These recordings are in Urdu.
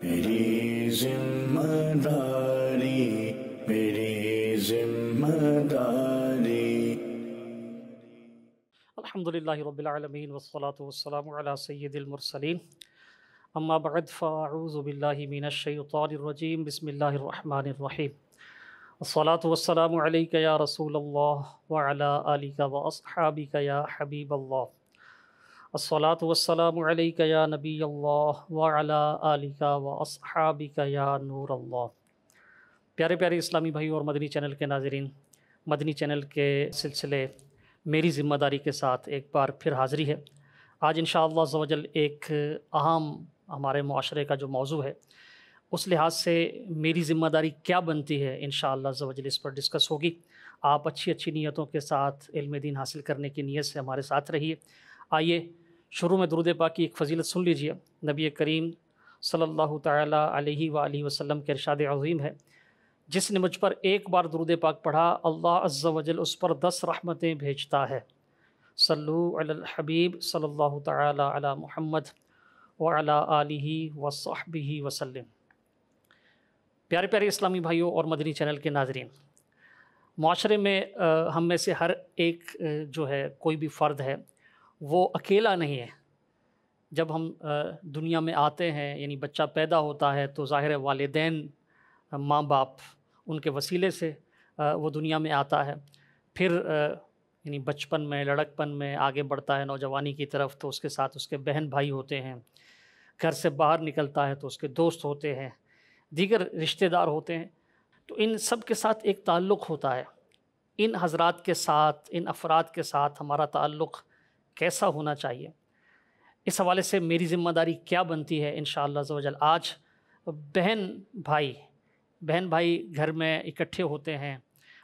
میری ذمہ داری، میری ذمہ داری۔ الحمدللہ رب العالمین والصلاة والسلام علی سید المرسلین، اما بعد فاعوذ باللہ من الشیطان الرجیم، بسم اللہ الرحمن الرحیم۔ الصلاة والسلام علیک یا رسول اللہ وعلی آلک واصحابک یا حبیب اللہ۔ الصلاة والسلام علیک یا نبی اللہ وعلی آلک واصحابک یا نور اللہ۔ پیارے پیارے اسلامی بھائی اور مدنی چینل کے ناظرین، مدنی چینل کے سلسلے میری ذمہ داری کے ساتھ ایک بار پھر حاضری ہے۔ آج انشاءاللہ عز و جل ایک اہم ہمارے معاشرے کا جو موضوع ہے، اس لحاظ سے میری ذمہ داری کیا بنتی ہے، انشاءاللہ عز و جل اس پر ڈسکس ہوگی۔ آپ اچھی نیتوں کے ساتھ علم دین حاصل کرنے کی نیت سے ہمارے ساتھ رہیے۔ آئیے شروع میں درود پاک کی ایک فضیلت سن لیجئے۔ نبی کریم صلی اللہ تعالی علیہ وآلہ وسلم کے ارشاد عظیم ہے، جس نے مجھ پر ایک بار درود پاک پڑھا، اللہ عز و جل اس پر 10 رحمتیں بھیجتا ہے۔ صلو علی الحبیب صلی اللہ تعالی علی محمد وعلی آلہ وصحبہ وسلم۔ پیارے پیارے اسلامی بھائیوں اور مدنی چینل کے ناظرین، معاشرے میں ہم میں سے ہر ایک جو ہے، کوئی بھی فرد ہے، وہ اکیلا نہیں ہے۔ جب ہم دنیا میں آتے ہیں، یعنی بچہ پیدا ہوتا ہے، تو ظاہر والدین، ماں باپ، ان کے وسیلے سے وہ دنیا میں آتا ہے۔ پھر یعنی بچپن میں، لڑکپن میں آگے بڑھتا ہے نوجوانی کی طرف، تو اس کے ساتھ اس کے بہن بھائی ہوتے ہیں۔ گھر سے باہر نکلتا ہے تو اس کے دوست ہوتے ہیں، دیگر رشتہ دار ہوتے ہیں۔ تو ان سب کے ساتھ ایک تعلق ہوتا ہے۔ ان حضرات کے ساتھ، ان افراد کے ساتھ ہمارا تعلق کیسا ہونا چاہیے، اس حوالے سے میری ذمہ داری کیا بنتی ہے، انشاءاللہ عز و جل آج بہن بھائی گھر میں اکٹھے ہوتے ہیں،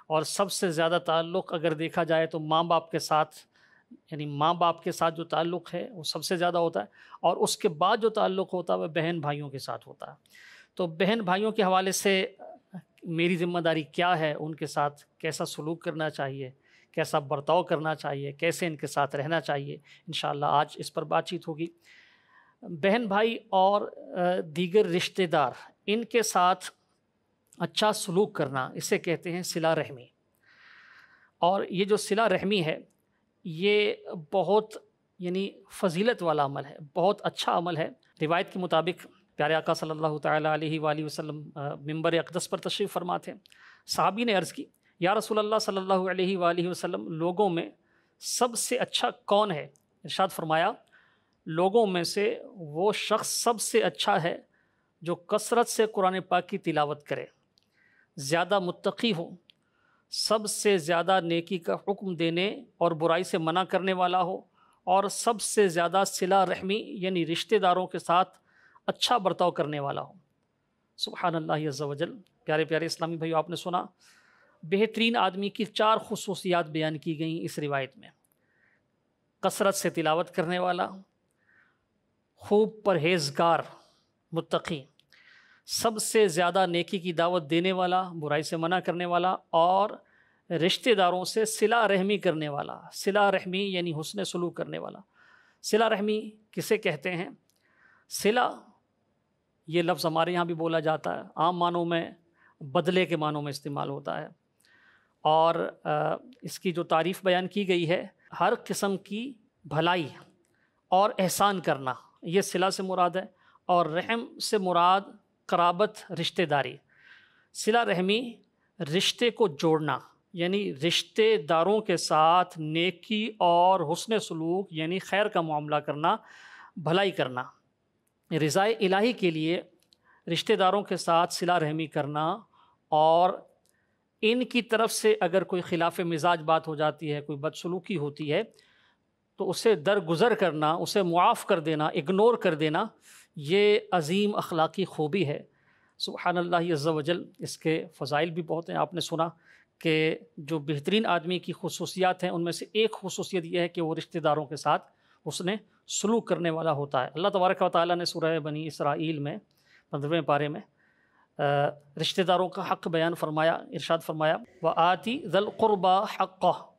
اور سب سے زیادہ تعلق اگر دیکھا جائے تو ماں باپ کے ساتھ، یعنی ماں باپ کے ساتھ جو تعلق ہے وہ سب سے زیادہ ہوتا ہے، اور اس کے بعد جو تعلق ہوتا ہے وہ بہن بھائیوں کے ساتھ ہوتا ہے۔ تو بہن بھائیوں کے حوالے سے میری ذمہ داری کیا ہے، ان کے ساتھ کیسا سلوک کرنا چاہیے، کیسا برتاؤ کرنا چاہیے، کیسے ان کے ساتھ رہنا چاہیے، انشاءاللہ آج اس پر بات چیت ہوگی۔ بہن بھائی اور دیگر رشتہ دار، ان کے ساتھ اچھا سلوک کرنا، اسے کہتے ہیں صلہ رحمی۔ اور یہ جو صلہ رحمی ہے، یہ بہت یعنی فضیلت والا عمل ہے، بہت اچھا عمل ہے۔ روایت کے مطابق پیارے آقا صلی اللہ تعالی علیہ وآلہ وسلم منبر اقدس پر تشریف فرما تھے۔ صحابی نے عرض کی، یا رسول اللہ صلی اللہ علیہ وآلہ وسلم، لوگوں میں سب سے اچھا کون ہے؟ ارشاد فرمایا، لوگوں میں سے وہ شخص سب سے اچھا ہے جو کثرت سے قرآن پاک کی تلاوت کرے، زیادہ متقی ہو، سب سے زیادہ نیکی کا حکم دینے اور برائی سے منع کرنے والا ہو، اور سب سے زیادہ صلہ رحمی یعنی رشتہ داروں کے ساتھ اچھا برتاؤ کرنے والا ہو۔ سبحان اللہ عز و جل۔ پیارے پیارے اسلامی بھائیو، آپ نے سنا بہترین آدمی کی 4 خصوصیات بیان کی گئیں اس روایت میں۔ کثرت سے تلاوت کرنے والا، خوب پرہیزگار، متقی، سب سے زیادہ نیکی کی دعوت دینے والا، برائی سے منع کرنے والا، اور رشتہ داروں سے صلہ رحمی کرنے والا۔ صلہ رحمی یعنی حسن سلوک کرنے والا۔ صلہ رحمی کسے کہتے ہیں؟ صلہ یہ لفظ ہمارے یہاں بھی بولا جاتا ہے، عام معنوں میں بدلے کے معنوں میں استعمال ہوتا ہے، اور اس کی جو تعریف بیان کی گئی ہے، ہر قسم کی بھلائی اور احسان کرنا، یہ صلہ سے مراد ہے، اور رحم سے مراد قرابت، رشتہ داری۔ صلہ رحمی رشتے کو جوڑنا، یعنی رشتہ داروں کے ساتھ نیکی اور حسن سلوک یعنی خیر کا معاملہ کرنا، بھلائی کرنا۔ رضائے الہی کے لیے رشتہ داروں کے ساتھ صلہ رحمی کرنا، اور ان کی طرف سے اگر کوئی خلاف مزاج بات ہو جاتی ہے، کوئی بدسلوکی ہوتی ہے، تو اسے درگزر کرنا، اسے معاف کر دینا، اگنور کر دینا، یہ عظیم اخلاقی خوبی ہے۔ سبحان اللہ عز و جل۔ اس کے فضائل بھی بہت ہیں۔ آپ نے سنا کہ جو بہترین آدمی کی خصوصیات ہیں، ان میں سے ایک خصوصیت یہ ہے کہ وہ رشتہ داروں کے ساتھ اس نے سلوک کرنے والا ہوتا ہے۔ اللہ تبارک و تعالیٰ نے سورہ بنی اسرائیل میں 15ویں پارے میں رشتہ داروں کا حق بیان فرمایا، ارشاد فرمایا وَآتِ ذَا الْقُرْبَى حَقَّهُ۔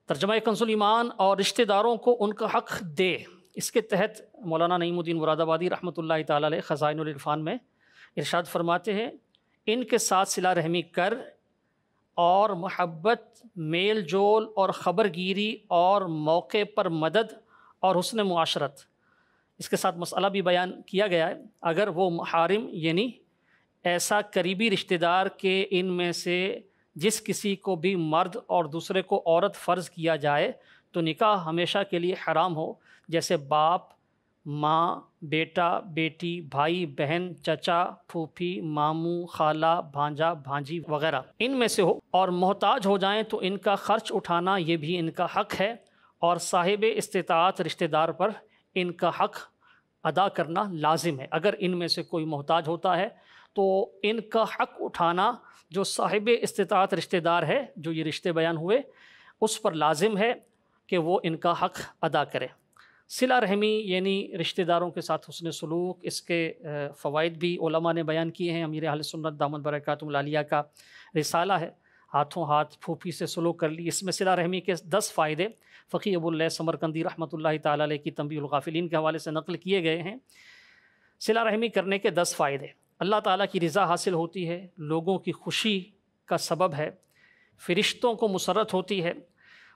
ترجمہ کنز ایمان، اور رشتہ داروں کو ان کا حق دے۔ اس کے تحت مولانا نعیم الدین مراد آبادی رحمۃ اللہ تعالیٰ علیہ خزائن العرفان میں ارشاد فرماتے ہیں، ان کے ساتھ صلہ رحمی کر اور محبت، میل جول اور خبر گیری اور موقع پر مدد اور حسن معاشرت، اس کے ساتھ مسئلہ بھی بیان کیا گیا ہے، اگر وہ محارم یعنی ایسا قریبی رشتہ دار کہ ان میں سے جس کسی کو بھی مرد اور دوسرے کو عورت فرض کیا جائے تو نکاح ہمیشہ کے لیے حرام ہو، جیسے باپ، ماں، بیٹا، بیٹی، بھائی، بہن، چچا، پھوپھی، ماموں، خالہ، بھانجا، بھانجی وغیرہ ان میں سے ہو، اور محتاج ہو جائیں تو ان کا خرچ اٹھانا یہ بھی ان کا حق ہے، اور صاحب استطاعت رشتہ دار پر ان کا حق ادا کرنا لازم ہے۔ اگر ان میں سے کوئی محتاج ہوتا ہے تو ان کا حق اٹھانا جو صاحب استطاعت رشتہ دار ہے، جو یہ رشتے بیان ہوئے، اس پر لازم ہے کہ وہ ان کا حق ادا کرے۔ صلہ رحمی یعنی رشتہ داروں کے ساتھ حسن سلوک، اس کے فوائد بھی علماء نے بیان کیے ہیں۔ امیر اہل سنت دامت برکاتہم العالیہ کا رسالہ ہے، ہاتھوں ہاتھ پھوپھی سے سلوک کر لی، اس میں صلہ رحمی کے 10 فائدے فقی ابو اللہ سمرقندی رحمۃ اللہ تعالیٰ علیہ کی تنبیہ الغافلین کے حوالے سے نقل کیے گئے ہیں۔ صلہ رحمی کرنے کے 10 فائدے: اللہ تعالیٰ کی رضا حاصل ہوتی ہے، لوگوں کی خوشی کا سبب ہے، فرشتوں کو مسرت ہوتی ہے،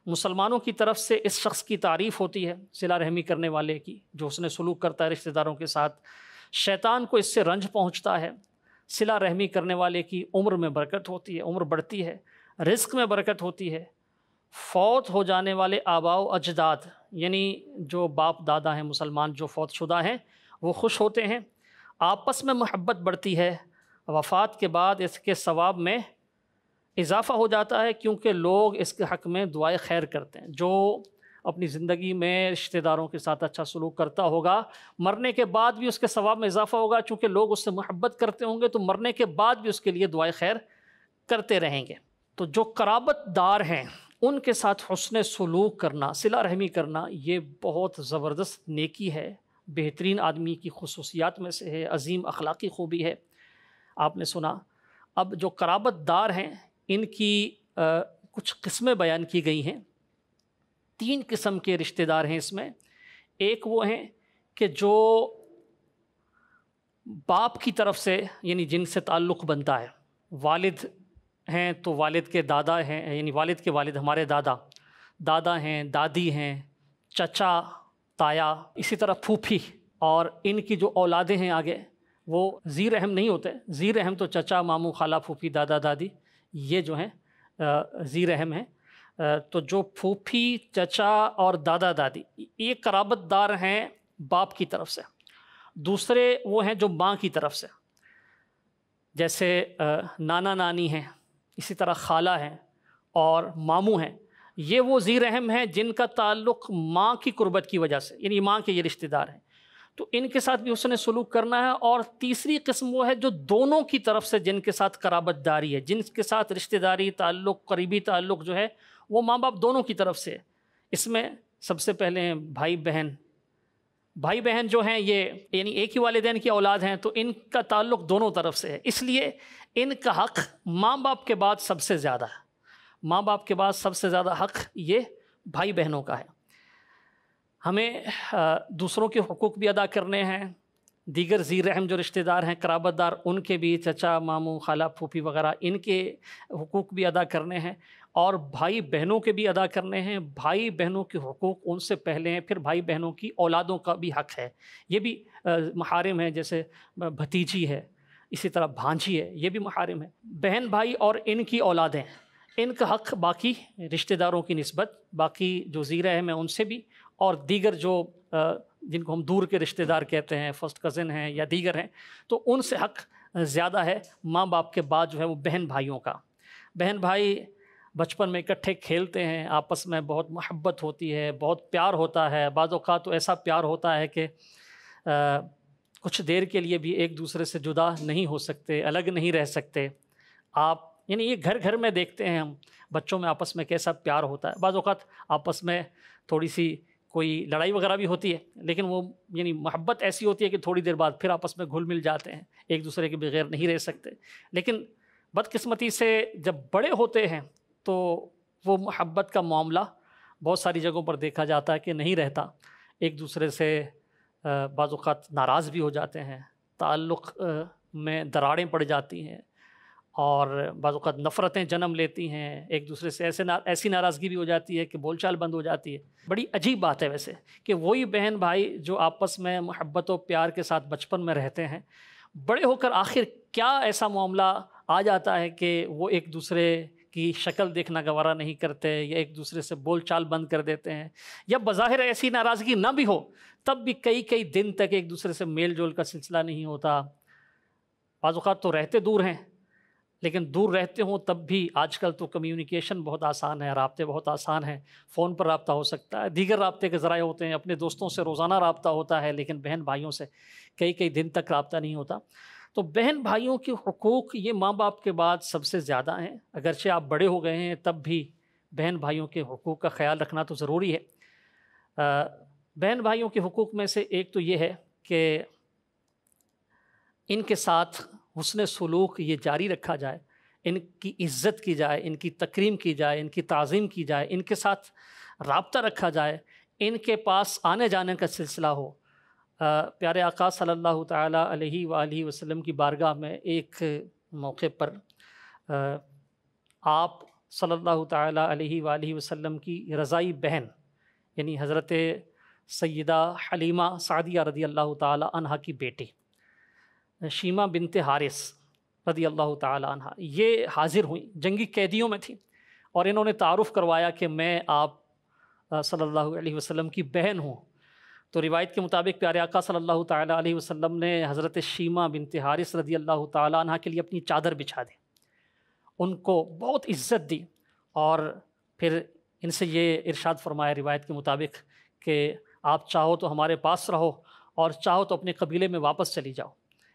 مسلمانوں کی طرف سے اس شخص کی تعریف ہوتی ہے، صلہ رحمی کرنے والے کی، جو اس نے سلوک کرتا ہے رشتہ داروں کے ساتھ، شیطان کو اس سے رنج پہنچتا ہے، صلہ رحمی کرنے والے کی عمر میں برکت ہوتی ہے، عمر بڑھتی ہے، رزق میں برکت ہوتی ہے، فوت ہو جانے والے آباء و اجداد یعنی جو باپ دادا ہیں مسلمان جو فوت شدہ ہیں وہ خوش ہوتے ہیں، آپس میں محبت بڑھتی ہے، وفات کے بعد اس کے ثواب میں اضافہ ہو جاتا ہے کیونکہ لوگ اس کے حق میں دعائے خیر کرتے ہیں۔ جو اپنی زندگی میں رشتہ داروں کے ساتھ اچھا سلوک کرتا ہوگا، مرنے کے بعد بھی اس کے ثواب میں اضافہ ہوگا، چونکہ لوگ اس سے محبت کرتے ہوں گے تو مرنے کے بعد بھی اس کے لیے دعائے خیر کرتے رہیں گے۔ تو جو قرابت دار ہیں ان کے ساتھ حسن سلوک کرنا، صلہ رحمی کرنا، یہ بہت زبردست نیکی ہے، بہترین آدمی کی خصوصیات میں سے ہے، عظیم اخلاقی خوبی ہے۔ آپ نے سنا، اب جو قرابت دار ہیں ان کی کچھ قسمیں بیان کی گئی ہیں۔ 3 قسم کے رشتہ دار ہیں اس میں۔ ایک وہ ہیں کہ جو باپ کی طرف سے یعنی جن سے تعلق بنتا ہے، والد ہیں تو والد کے دادا ہیں، یعنی والد کے والد ہمارے دادا ہیں، دادی ہیں، چچا، تایا، اسی طرح پھوپھی، اور ان کی جو اولادیں ہیں آگے وہ ذی رحم نہیں ہوتے۔ ذی رحم تو چچا، ماموں، خالہ، پھوپھی، دادا، دادی، یہ جو ہیں ذی رحم ہیں۔ تو جو پھوپھی، چچا اور دادا دادی یہ قرابت دار ہیں باپ کی طرف سے۔ دوسرے وہ ہیں جو ماں کی طرف سے، جیسے نانا نانی ہیں، اسی طرح خالہ ہیں اور ماموں ہیں، یہ وہ ذی رحم ہیں جن کا تعلق ماں کی قربت کی وجہ سے، یعنی ماں کے یہ رشتہ دار ہیں، تو ان کے ساتھ بھی اس نے سلوک کرنا ہے۔ اور تیسری قسم وہ ہے جو دونوں کی طرف سے جن کے ساتھ قرابت داری ہے، جن کے ساتھ رشتہ داری تعلق، قریبی تعلق جو ہے وہ ماں باپ دونوں کی طرف سے ہے۔ اس میں سب سے پہلے ہیں بھائی بہن۔ بھائی بہن جو ہیں یہ یعنی ایک ہی والدین کی اولاد ہیں تو ان کا تعلق دونوں طرف سے ہے، اس لیے ان کا حق ماں باپ کے بعد سب سے زیادہ ہے۔ ماں باپ کے بعد سب سے زیادہ حق یہ بھائی بہنوں کا ہے۔ ہمیں دوسروں کے حقوق بھی ادا کرنے ہیں، دیگر ذی رحم جو رشتہ دار ہیں قرابت دار ان کے بھی، چچا، ماموں، خالہ، پھوپھی وغیرہ، ان کے حقوق بھی ادا کرنے ہیں، اور بھائی بہنوں کے بھی ادا کرنے ہیں۔ بھائی بہنوں کے حقوق ان سے پہلے ہیں، پھر بھائی بہنوں کی اولادوں کا بھی حق ہے، یہ بھی محارم ہے، جیسے بھتیجی ہے، اسی طرح بھانجی ہے، یہ بھی محارم ہے۔ بہن بھائی اور ان کی اولادیں، ان کا حق باقی رشتہ داروں کی نسبت، باقی جو ذی رحم ہیں ان سے بھی، اور دیگر جو جن کو ہم دور کے رشتہ دار کہتے ہیں، فرسٹ کزن ہیں یا دیگر ہیں، تو ان سے حق زیادہ ہے ماں باپ کے بعد جو ہے وہ بہن بھائیوں کا۔ بہن بھائی بچپن میں اکٹھے کھیلتے ہیں، آپس میں بہت محبت ہوتی ہے، بہت پیار ہوتا ہے، بعض اوقات تو ایسا پیار ہوتا ہے کہ کچھ دیر کے لیے بھی ایک دوسرے سے جدا نہیں ہو سکتے، الگ نہیں رہ سکتے۔ آپ یعنی یہ گھر گھر میں دیکھتے ہیں ہم بچوں میں آپس میں کیسا پیار ہوتا ہے۔ بعض اوقات آپس میں تھوڑی سی کوئی لڑائی وغیرہ بھی ہوتی ہے، لیکن وہ یعنی محبت ایسی ہوتی ہے کہ تھوڑی دیر بعد پھر آپس میں گھل مل جاتے ہیں، ایک دوسرے کے بغیر نہیں رہ سکتے۔ لیکن بدقسمتی سے جب بڑے ہوتے ہیں تو وہ محبت کا معاملہ بہت ساری جگہوں پر دیکھا جاتا ہے کہ نہیں رہتا، ایک دوسرے سے بعض اوقات ناراض بھی ہو جاتے ہیں، تعلق میں دراڑیں پڑ جاتی ہیں، اور بعض اوقات نفرتیں جنم لیتی ہیں، ایک دوسرے سے ایسی ناراضگی بھی ہو جاتی ہے کہ بول چال بند ہو جاتی ہے۔ بڑی عجیب بات ہے ویسے کہ وہی بہن بھائی جو آپس میں محبت و پیار کے ساتھ بچپن میں رہتے ہیں، بڑے ہو کر آخر کیا ایسا معاملہ آ جاتا ہے کہ وہ ایک دوسرے کی شکل دیکھنا گوارا نہیں کرتے، یا ایک دوسرے سے بول چال بند کر دیتے ہیں، یا بظاہر ایسی ناراضگی نہ بھی ہو تب بھی کئی دن تک ایک دوسرے سے میل جول کا سلسلہ نہیں ہوتا۔ بعض اوقات تو رہتے دور ہیں، لیکن دور رہتے ہوں تب بھی آج کل تو کمیونیکیشن بہت آسان ہے، رابطے بہت آسان ہیں، فون پر رابطہ ہو سکتا ہے، دیگر رابطے کے ذرائع ہوتے ہیں، اپنے دوستوں سے روزانہ رابطہ ہوتا ہے، لیکن بہن بھائیوں سے کئی دن تک رابطہ نہیں ہوتا۔ تو بہن بھائیوں کے حقوق یہ ماں باپ کے بعد سب سے زیادہ ہیں، اگرچہ آپ بڑے ہو گئے ہیں تب بھی بہن بھائیوں کے حقوق کا خیال رکھنا تو ضروری ہے۔ بہن بھائیوں کے حقوق میں سے ایک تو یہ ہے کہ ان کے ساتھ حسن سلوک یہ جاری رکھا جائے، ان کی عزت کی جائے، ان کی تکریم کی جائے، ان کی تعظیم کی جائے، ان کے ساتھ رابطہ رکھا جائے، ان کے پاس آنے جانے کا سلسلہ ہو۔ پیارے آقا صلی اللہ تعالیٰ علیہ وآلہ وسلم کی بارگاہ میں ایک موقع پر آپ صلی اللہ تعالیٰ علیہ وآلہ وسلم کی رضائی بہن یعنی حضرت سیدہ حلیمہ سعدیہ رضی اللہ تعالیٰ عنہا کی بیٹی شیمہ بنت حارث رضی اللہ تعالیٰ عنہ یہ حاضر ہوئیں، جنگی قیدیوں میں تھیں، اور انہوں نے تعارف کروایا کہ میں آپ صلی اللہ علیہ وسلم کی بہن ہوں۔ تو روایت کے مطابق پیارے آقا صلی اللہ تعالیٰ علیہ وسلم نے حضرت شیمہ بنت حارث رضی اللہ تعالیٰ عنہ کے لیے اپنی چادر بچھا دی، ان کو بہت عزت دی، اور پھر ان سے یہ ارشاد فرمایا روایت کے مطابق کہ آپ چاہو تو ہمارے پاس رہو اور چاہو تو اپنے قبیلے میں واپس چلی جاؤ۔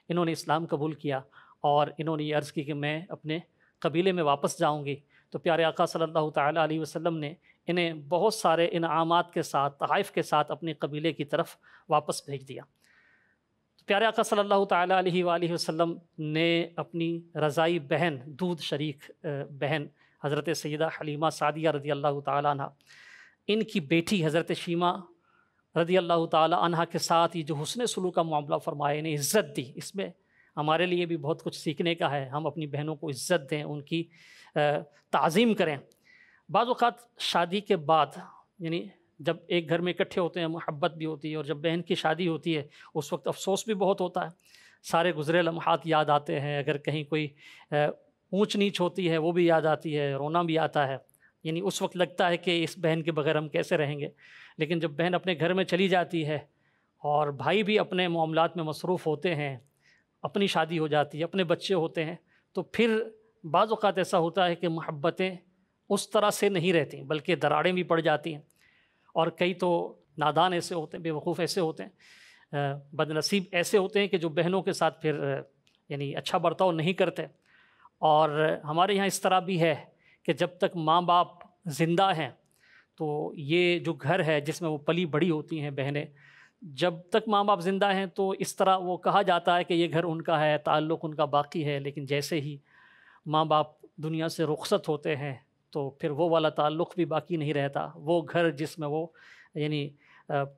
انہوں نے اسلام قبول کیا اور انہوں نے یہ عرض کی کہ میں اپنے قبیلے میں واپس جاؤں گی۔ تو پیارے آقا صلی اللہ تعالیٰ علیہ وسلم نے انہیں بہت سارے انعامات کے ساتھ، تحائف کے ساتھ اپنے قبیلے کی طرف واپس بھیج دیا۔ تو پیارے آقا صلی اللہ تعالیٰ علیہ وآلہ وسلم نے اپنی رضائی بہن، دودھ شریک بہن حضرت سیدہ حلیمہ سعدیہ رضی اللہ تعالیٰ عنہ، ان کی بیٹی حضرت شیمہ رضی اللہ تعالیٰ عنہ کے ساتھ یہ جو حسن سلوک کا معاملہ فرمایا، انہیں عزت دی۔ اس میں ہمارے لیے بھی بہت کچھ سیکھنے کا ہے، ہم اپنی بہنوں کو عزت دیں، ان کی تعظیم کریں۔ بعض اوقات شادی کے بعد یعنی جب ایک گھر میں اکٹھے ہوتے ہیں محبت بھی ہوتی ہے، اور جب بہن کی شادی ہوتی ہے اس وقت افسوس بھی بہت ہوتا ہے، سارے گزرے لمحات یاد آتے ہیں، اگر کہیں کوئی اونچ نیچ ہوتی ہے وہ بھی یاد آتی ہے، رونا بھی آتا ہے، یعنی اس وقت لگتا ہے کہ اس بہن کے بغیر ہم کیسے رہیں گے۔ لیکن جب بہن اپنے گھر میں چلی جاتی ہے اور بھائی بھی اپنے معاملات میں مصروف ہوتے ہیں، اپنی شادی ہو جاتی ہے، اپنے بچے ہوتے ہیں، تو پھر بعض اوقات ایسا ہوتا ہے کہ محبتیں اس طرح سے نہیں رہتی، بلکہ دراڑیں بھی پڑ جاتی ہیں، اور کئی تو نادان ایسے ہوتے ہیں، بے وقوف ایسے ہوتے ہیں، بد نصیب ایسے ہوتے ہیں کہ جو بہنوں کے ساتھ پھر یعنی اچھا برتاؤ نہیں کرتے۔ اور ہمارے یہاں اس طرح بھی ہے کہ جب تک ماں باپ زندہ ہیں تو یہ جو گھر ہے جس میں وہ پلی بڑی ہوتی ہیں بہنیں، جب تک ماں باپ زندہ ہیں تو اس طرح وہ کہا جاتا ہے کہ یہ گھر ان کا ہے، تعلق ان کا باقی ہے، لیکن جیسے ہی ماں باپ دنیا سے رخصت ہوتے ہیں تو پھر وہ والا تعلق بھی باقی نہیں رہتا۔ وہ گھر جس میں وہ یعنی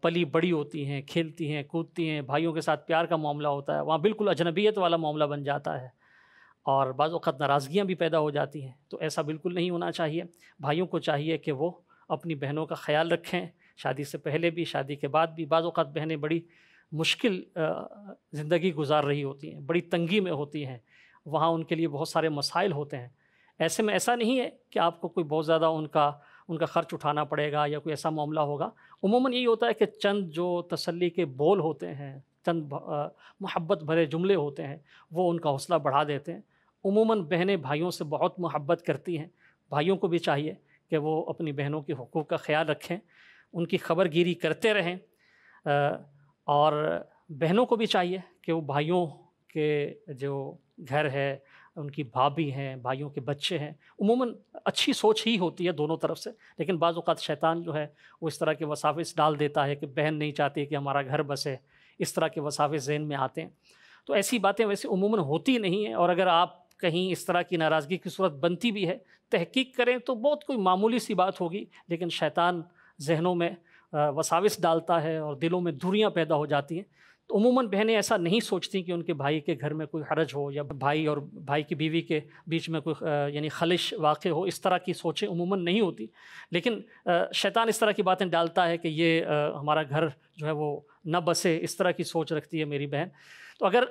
پلی بڑی ہوتی ہیں، کھیلتی ہیں، کودتی ہیں، بھائیوں کے ساتھ پیار کا معاملہ ہوتا ہے، وہاں بالکل اجنبیت والا معاملہ بن جاتا ہے، اور بعض اوقات ناراضگیاں بھی پیدا ہو جاتی ہیں۔ تو ایسا بالکل نہیں ہونا چاہیے۔ بھائیوں کو چاہیے کہ وہ اپنی بہنوں کا خیال رکھیں، شادی سے پہلے بھی، شادی کے بعد بھی۔ بعض اوقات بہنیں بڑی مشکل زندگی گزار رہی ہوتی ہیں، بڑی تنگی میں ہوتی ہیں، وہاں ان کے لیے بہت سارے مسائل ہوتے ہیں۔ ایسے میں ایسا نہیں ہے کہ آپ کو کوئی بہت زیادہ ان کا خرچ اٹھانا پڑے گا یا کوئی ایسا معاملہ ہوگا۔ عموماً یہی ہوتا ہے کہ چند جو تسلی کے بول ہوتے ہیں، چند محبت بھرے جملے ہوتے ہیں، وہ ان کا حوصلہ بڑھا دیتے ہیں۔ عموماً بہنیں بھائیوں سے بہت محبت کرتی ہیں، بھائیوں کو بھی چاہیے کہ وہ اپنی بہنوں کے حقوق کا خیال رکھیں، ان کی خبر گیری کرتے رہیں، اور بہنوں کو بھی چاہیے کہ وہ بھائیوں کے جو گھر ہے، ان کی بھابھی ہیں، بھائیوں کے بچے ہیں، عموماً اچھی سوچ ہی ہوتی ہے دونوں طرف سے، لیکن بعض اوقات شیطان جو ہے وہ اس طرح کے وساوس ڈال دیتا ہے کہ بہن نہیں چاہتی کہ ہمارا گھر بسے، اس طرح کے وساوس ذہن میں آتے ہیں۔ تو ایسی باتیں ویسے عموماً ہوتی نہیں ہیں، اور اگر آپ کہیں اس طرح کی ناراضگی کی صورت بنتی بھی ہے، تحقیق کریں تو بہت کوئی معمولی سی بات ہوگی، لیکن شیطان ذہنوں میں وساوس ڈالتا ہے اور دلوں میں دوریاں پیدا ہو جاتی ہیں۔ تو عموماً بہنیں ایسا نہیں سوچتی کہ ان کے بھائی کے گھر میں کوئی حرج ہو یا بھائی اور بھائی کی بیوی کے بیچ میں کوئی یعنی خلش واقع ہو، اس طرح کی سوچیں عموماً نہیں ہوتی، لیکن شیطان اس طرح کی باتیں ڈالتا ہے کہ یہ ہمارا گھر جو ہے وہ نہ بسے، اس طرح کی سوچ رکھتی ہے میری بہن۔ تو اگر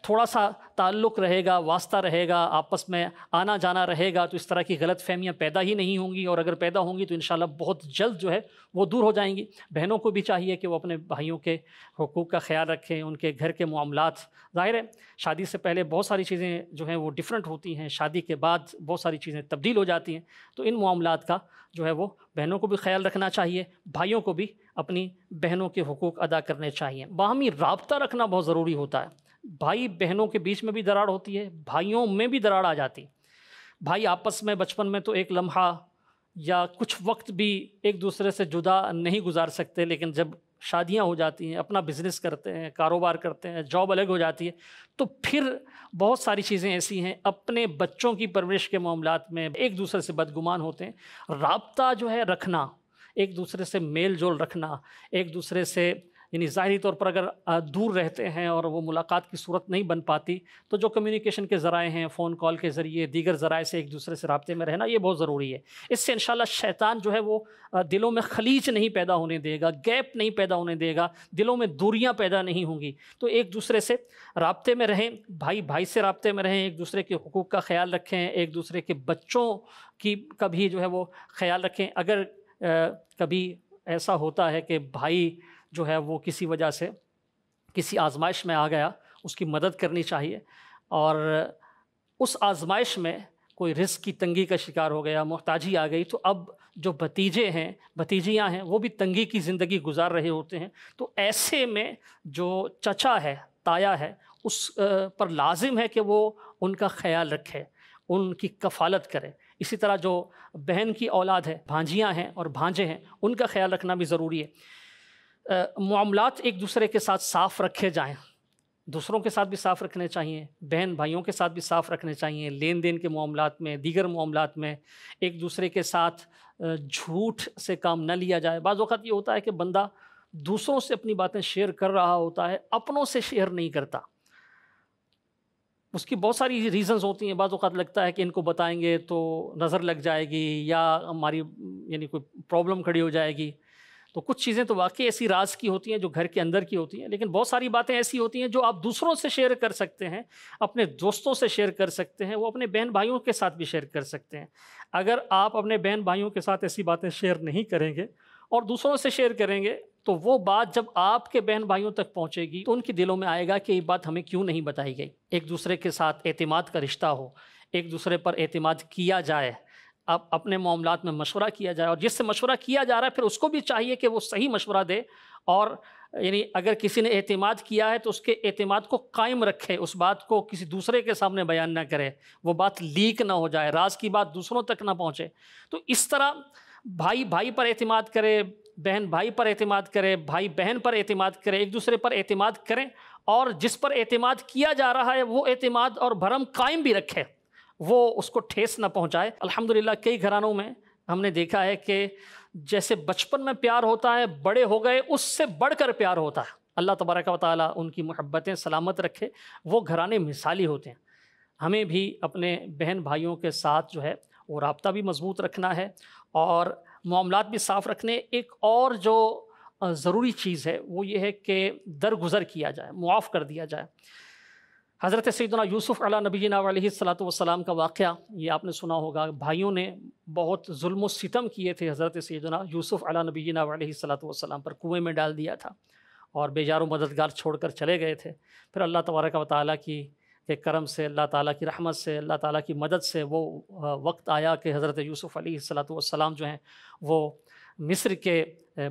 تھوڑا سا تعلق رہے گا، واسطہ رہے گا، آپس میں آنا جانا رہے گا، تو اس طرح کی غلط فہمیاں پیدا ہی نہیں ہوں گی، اور اگر پیدا ہوں گی تو انشاءاللہ بہت جلد جو ہے وہ دور ہو جائیں گی۔ بہنوں کو بھی چاہیے کہ وہ اپنے بھائیوں کے حقوق کا خیال رکھیں، ان کے گھر کے معاملات، ظاہر ہے شادی سے پہلے بہت ساری چیزیں جو ہیں وہ ڈیفرنٹ ہوتی ہیں، شادی کے بعد بہت ساری چیزیں تبدیل ہو جاتی ہیں، تو ان معاملات کا جو ہے وہ بہنوں کو بھی خیال رکھنا چاہیے، بھائیوں کو بھی اپنی بہنوں کے حقوق ادا کرنے چاہیے۔ باہمی رابطہ رکھنا بہت ضروری ہوتا ہے۔ بھائی بہنوں کے بیچ میں بھی دراڑ ہوتی ہے، بھائیوں میں بھی دراڑ آ جاتی ہے۔ بھائی آپس میں بچپن میں تو ایک لمحہ یا کچھ وقت بھی ایک دوسرے سے جدا نہیں گزار سکتے، لیکن جب شادیاں ہو جاتی ہیں، اپنا بزنس کرتے ہیں، کاروبار کرتے ہیں، جاب الگ ہو جاتی ہے، تو پھر بہت ساری چیزیں ایسی ہیں، اپنے بچوں کی پرورش کے معاملات میں ایک دوسرے سے بدگمان ہوتے ہیں۔ رابطہ جو ہے رکھنا، ایک دوسرے سے میل جول رکھنا، ایک دوسرے سے یعنی ظاہری طور پر اگر دور رہتے ہیں اور وہ ملاقات کی صورت نہیں بن پاتی، تو جو کمیونیکیشن کے ذرائع ہیں، فون کال کے ذریعے، دیگر ذرائع سے ایک دوسرے سے رابطے میں رہنا، یہ بہت ضروری ہے۔ اس سے انشاءاللہ شیطان جو ہے وہ دلوں میں خلیج نہیں پیدا ہونے دے گا، گیپ نہیں پیدا ہونے دے گا، دلوں میں دوریاں پیدا نہیں ہوں گی۔ تو ایک دوسرے سے رابطے میں رہیں، بھائی بھائی سے رابطے میں رہیں، ایک دوسرے کے حقوق کا خیال رکھیں، ایک دوسرے کے بچوں کا بھی جو ہے وہ خیال رکھیں۔ اگر کبھی ایسا ہوتا ہے کہ بھائی جو ہے وہ کسی وجہ سے کسی آزمائش میں آ گیا، اس کی مدد کرنی چاہیے، اور اس آزمائش میں کوئی رزق کی تنگی کا شکار ہو گیا، محتاجی آ گئی، تو اب جو بھتیجے ہیں، بھتیجیاں ہیں، وہ بھی تنگی کی زندگی گزار رہے ہوتے ہیں، تو ایسے میں جو چچا ہے، تایا ہے، اس پر لازم ہے کہ وہ ان کا خیال رکھے، ان کی کفالت کرے۔ اسی طرح جو بہن کی اولاد ہے، بھانجیاں ہیں اور بھانجے ہیں، ان کا خیال رکھنا بھی ضروری ہے۔ معاملات ایک دوسرے کے ساتھ صاف رکھے جائیں، دوسروں کے ساتھ بھی صاف رکھنے چاہیے، بہن بھائیوں کے ساتھ بھی صاف رکھنے چاہیے، لین دین کے معاملات میں، دیگر معاملات میں ایک دوسرے کے ساتھ جھوٹ سے کام نہ لیا جائے۔ بعض اوقات یہ ہوتا ہے کہ بندہ دوسروں سے اپنی باتیں شیئر کر رہا ہوتا ہے، اپنوں سے شیئر نہیں کرتا۔ اس کی بہت ساری ریزنز ہوتی ہیں، بعض اوقات لگتا ہے کہ ان کو بتائیں گے تو نظر لگ جائے گی یا ہماری یعنی کوئی پرابلم کھڑی ہو جائے گی۔ تو کچھ چیزیں تو واقعی ایسی راز کی ہوتی ہیں جو گھر کے اندر کی ہوتی ہیں، لیکن بہت ساری باتیں ایسی ہوتی ہیں جو آپ دوسروں سے شیئر کر سکتے ہیں، اپنے دوستوں سے شیئر کر سکتے ہیں، وہ اپنے بہن بھائیوں کے ساتھ بھی شیئر کر سکتے ہیں۔ اگر آپ اپنے بہن بھائیوں کے ساتھ ایسی باتیں شیئر نہیں کریں گے اور دوسروں سے شیئر کریں گے، تو وہ بات جب آپ کے بہن بھائیوں تک پہنچے گی تو ان کے دلوں میں آئے گا کہ یہ بات ہمیں کیوں نہیں بتائی گئی۔ ایک دوسرے کے ساتھ اعتماد کا رشتہ ہو، ایک دوسرے پر اعتماد کیا جائے، اب اپنے معاملات میں مشورہ کیا جائے، اور جس سے مشورہ کیا جا رہا ہے پھر اس کو بھی چاہیے کہ وہ صحیح مشورہ دے، اور یعنی اگر کسی نے اعتماد کیا ہے تو اس کے اعتماد کو قائم رکھے، اس بات کو کسی دوسرے کے سامنے بیان نہ کرے، وہ بات لیک نہ ہو جائے، راز کی بات دوسروں تک نہ پہنچے۔ تو اس طرح بھائی بھائی پر اعتماد کرے، بہن بھائی پر اعتماد کرے، بھائی بہن پر اعتماد کرے، ایک دوسرے پر اعتماد کریں، اور جس پر اعتماد کیا جا رہا ہے وہ اعتماد اور بھرم قائم بھی رکھے، وہ اس کو ٹھیس نہ پہنچائے۔ الحمدللہ کئی گھرانوں میں ہم نے دیکھا ہے کہ جیسے بچپن میں پیار ہوتا ہے، بڑے ہو گئے اس سے بڑھ کر پیار ہوتا ہے۔ اللہ تبارک و تعالیٰ ان کی محبتیں سلامت رکھے، وہ گھرانے مثالی ہوتے ہیں۔ ہمیں بھی اپنے بہن بھائیوں کے ساتھ جو ہے وہ رابطہ بھی مضبوط رکھنا ہے اور معاملات بھی صاف رکھنے۔ ایک اور جو ضروری چیز ہے وہ یہ ہے کہ درگزر کیا جائے، معاف کر دیا جائے۔ حضرت سیدنا یوسف علیہ نبینا علیہ الصلاۃ والسلام کا واقعہ یہ آپ نے سنا ہوگا۔ بھائیوں نے بہت ظلم و ستم کیے تھے حضرت سیدنا یوسف علیہ نبینا علیہ الصلاۃ والسلام پر، کنویں میں ڈال دیا تھا اور بے یار و مددگار چھوڑ کر چلے گئے تھے۔ پھر اللہ تبارک و تعالیٰ کے کرم سے، اللہ تعالیٰ کی رحمت سے، اللہ تعالیٰ کی مدد سے وہ وقت آیا کہ حضرت یوسف علیہ الصلاۃ والسلام جو ہیں وہ مصر کے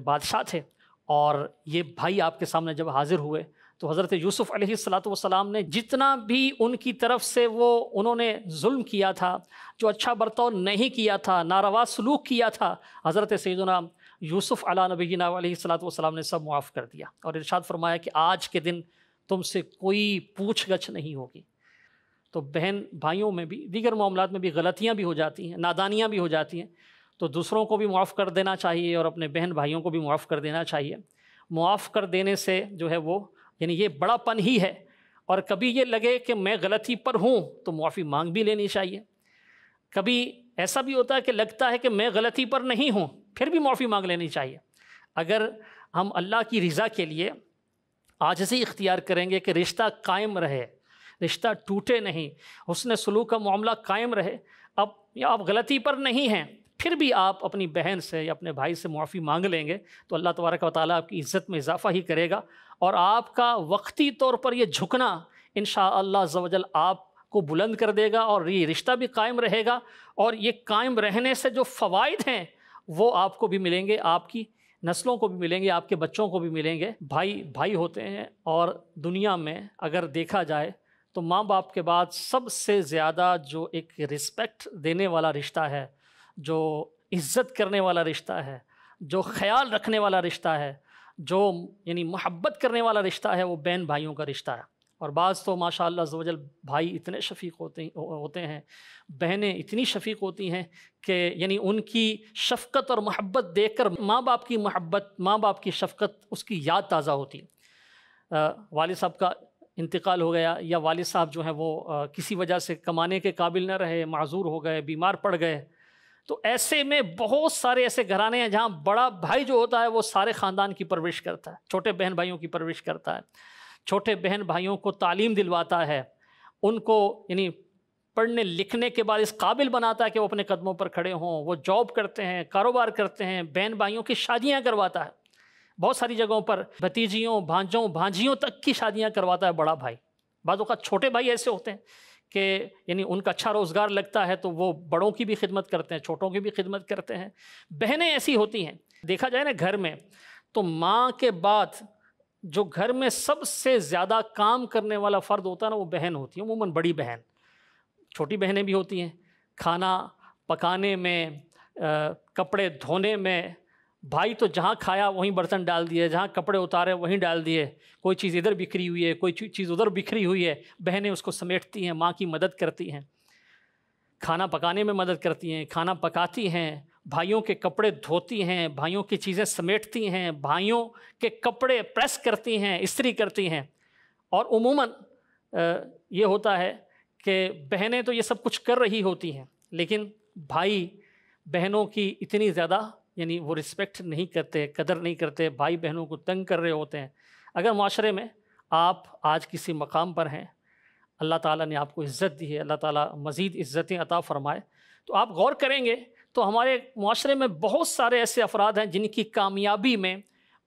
بادشاہ تھے، اور یہ بھائی آپ کے سامنے جب حاضر ہوئے تو حضرت یوسف علیہ الصلاۃ والسلام نے جتنا بھی ان کی طرف سے انہوں نے ظلم کیا تھا، جو اچھا برتاؤ نہیں کیا تھا، ناروا سلوک کیا تھا، حضرت سیدنا یوسف علیہ نبینا علیہ الصلاۃ والسلام نے سب معاف کر دیا، اور ارشاد فرمایا کہ آج کے دن تم سے کوئی پوچھ گچھ نہیں ہوگی۔ تو بہن بھائیوں میں بھی، دیگر معاملات میں بھی غلطیاں بھی ہو جاتی ہیں، نادانیاں بھی ہو جاتی ہیں، تو دوسروں کو بھی معاف کر دینا چاہیے اور اپنے بہن بھائیوں کو بھی معاف کر دینا چاہیے۔ معاف کر دینے سے جو ہے وہ یعنی یہ بڑا پن ہی ہے، اور کبھی یہ لگے کہ میں غلطی پر ہوں تو معافی مانگ بھی لینی چاہیے۔ کبھی ایسا بھی ہوتا ہے کہ لگتا ہے کہ میں غلطی پر نہیں ہوں، پھر بھی معافی مانگ لینی چاہیے۔ اگر ہم اللہ کی رضا کے لیے عاجزی اختیار کریں گے کہ رشتہ قائم رہے، رشتہ ٹوٹے نہیں، حسن سلوک کا معاملہ قائم رہے، آپ غلطی پر نہیں ہیں، پھر بھی آپ اپنی بہن سے یا اپنے بھائی سے معافی مانگ لیں گے تو اللہ تبارک و تعالیٰ آپ کی عزت میں اضافہ ہی کرے گا، اور آپ کا وقتی طور پر یہ جھکنا انشاءاللہ عز و جل آپ کو بلند کر دے گا، اور یہ رشتہ بھی قائم رہے گا، اور یہ قائم رہنے سے جو فوائد ہیں وہ آپ کو بھی ملیں گے، آپ کی نسلوں کو بھی ملیں گے، آپ کے بچوں کو بھی ملیں گے۔ بھائی بھائی ہوتے ہیں، اور دنیا میں اگر دیکھا جائے تو ماں باپ کے بعد سب سے زیادہ جو ایک رسپیکٹ دینے والا رشتہ ہے، جو عزت کرنے والا رشتہ ہے، جو خیال رکھنے والا رشتہ ہے، جو یعنی محبت کرنے والا رشتہ ہے، وہ بہن بھائیوں کا رشتہ ہے۔ اور بعض تو ماشاءاللہ عز و جل بھائی اتنے شفیق ہوتے ہیں، بہنیں اتنی شفیق ہوتی ہیں کہ یعنی ان کی شفقت اور محبت دیکھ کر ماں باپ کی محبت، ماں باپ کی شفقت، اس کی یاد تازہ ہوتی ہے۔ والد صاحب کا انتقال ہو گیا، یا والد صاحب جو ہیں وہ کسی وجہ سے کمانے کے قابل نہ رہے، معذور ہو گئے، بیمار پڑ گئے، تو ایسے میں بہت سارے ایسے گھرانے ہیں جہاں بڑا بھائی جو ہوتا ہے وہ سارے خاندان کی پرورش کرتا ہے، چھوٹے بہن بھائیوں کی پرورش کرتا ہے، چھوٹے بہن بھائیوں کو تعلیم دلواتا ہے، ان کو یعنی پڑھنے لکھنے کے بعد اس قابل بناتا ہے کہ وہ اپنے قدموں پر کھڑے ہوں، وہ جاب کرتے ہیں، کاروبار کرتے ہیں، بہن بھائیوں کی شادیاں کرواتا ہے، بہت ساری جگہوں پر بھتیجیوں، بھانجوں، بھانجیوں تک کی شادیاں کرواتا ہے بڑا بھائی۔ بعض اوقات چھوٹے بھائی ایسے ہوتے ہیں کہ یعنی ان کا اچھا روزگار لگتا ہے تو وہ بڑوں کی بھی خدمت کرتے ہیں، چھوٹوں کی بھی خدمت کرتے ہیں۔ بہنیں ایسی ہوتی ہیں، دیکھا جائے نا گھر میں تو ماں کے بعد جو گھر میں سب سے زیادہ کام کرنے والا فرد ہوتا ہے نا وہ بہن ہوتی ہے، عموماً بڑی بہن۔ چھوٹی بہنیں بھی ہوتی ہیں، کھانا پکانے میں، کپڑے دھونے میں، بھائی تو جہاں کھایا وہیں برتن ڈال دیے، جہاں کپڑے اتارے وہیں ڈال دیے، کوئی چیز ادھر بکھری ہوئی ہے، کوئی چیز ادھر بکھری ہوئی ہے، بہنیں اس کو سمیٹتی ہیں، ماں کی مدد کرتی ہیں، کھانا پکانے میں مدد کرتی ہیں، کھانا پکاتی ہیں، بھائیوں کے کپڑے دھوتی ہیں، بھائیوں کی چیزیں سمیٹتی ہیں، بھائیوں کے کپڑے پریس کرتی ہیں، استری کرتی ہیں۔ اور عموماً یہ ہوتا ہے کہ بہنیں تو یہ سب کچھ کر رہی ہوتی ہیں، لیکن بھائی بہنوں کی اتنی زیادہ یعنی وہ رسپیکٹ نہیں کرتے، قدر نہیں کرتے، بھائی بہنوں کو تنگ کر رہے ہوتے ہیں۔ اگر معاشرے میں آپ آج کسی مقام پر ہیں، اللہ تعالیٰ نے آپ کو عزت دی ہے، اللہ تعالیٰ مزید عزتیں عطا فرمائے، تو آپ غور کریں گے تو ہمارے معاشرے میں بہت سارے ایسے افراد ہیں جن کی کامیابی میں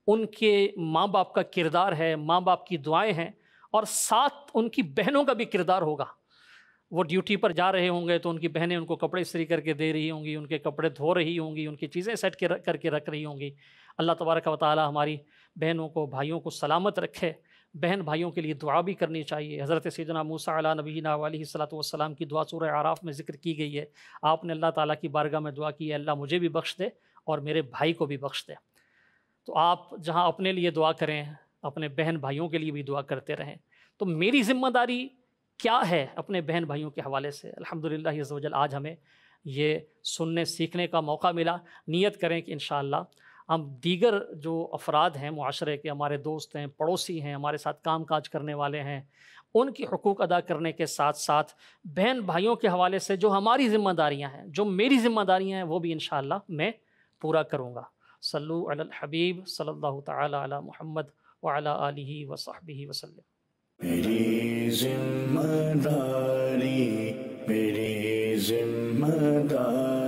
ان کے ماں باپ کا کردار ہے، ماں باپ کی دعائیں ہیں، اور ساتھ ان کی بہنوں کا بھی کردار ہوگا۔ وہ ڈیوٹی پر جا رہے ہوں گے تو ان کی بہنیں ان کو کپڑے استری کر کے دے رہی ہوں گی، ان کے کپڑے دھو رہی ہوں گی، ان کی چیزیں سیٹ کر کے رکھ رہی ہوں گی۔ اللہ تبارک و تعالی ہماری بہنوں کو، بھائیوں کو سلامت رکھے۔ بہن بھائیوں کے لیے دعا بھی کرنی چاہیے۔ حضرت سیدنا موسیٰ علیہ نبینا علیہ الصلوۃ والسلام کی دعا سورہ اعراف میں ذکر کی گئی ہے۔ آپ نے اللہ تعالیٰ کی بارگاہ میں دعا کی ہے، اللہ مجھے بھی بخش دے اور میرے بھائی کو بھی بخش دے۔ تو آپ جہاں اپنے لیے دعا کریں، اپنے بہن بھائیوں کے لیے بھی دعا کرتے رہیں۔ تو میری ذمہ داری کیا ہے اپنے بہن بھائیوں کے حوالے سے؟ الحمدللہ عز و جل آج ہمیں یہ سننے سیکھنے کا موقع ملا۔ نیت کریں کہ انشاءاللہ ہم دیگر جو افراد ہیں معاشرے کے، ہمارے دوست ہیں، پڑوسی ہیں، ہمارے ساتھ کام کاج کرنے والے ہیں، ان کی حقوق ادا کرنے کے ساتھ ساتھ بہن بھائیوں کے حوالے سے جو ہماری ذمہ داریاں ہیں، جو میری ذمہ داریاں ہیں، وہ بھی انشاءاللہ میں پورا کروں گا۔ صلو علی الحبیب صلی اللہ تعالی علی محمد وعلی آلہ وصحبہ وسلم۔ میری ذمہ داری، میری ذمہ داری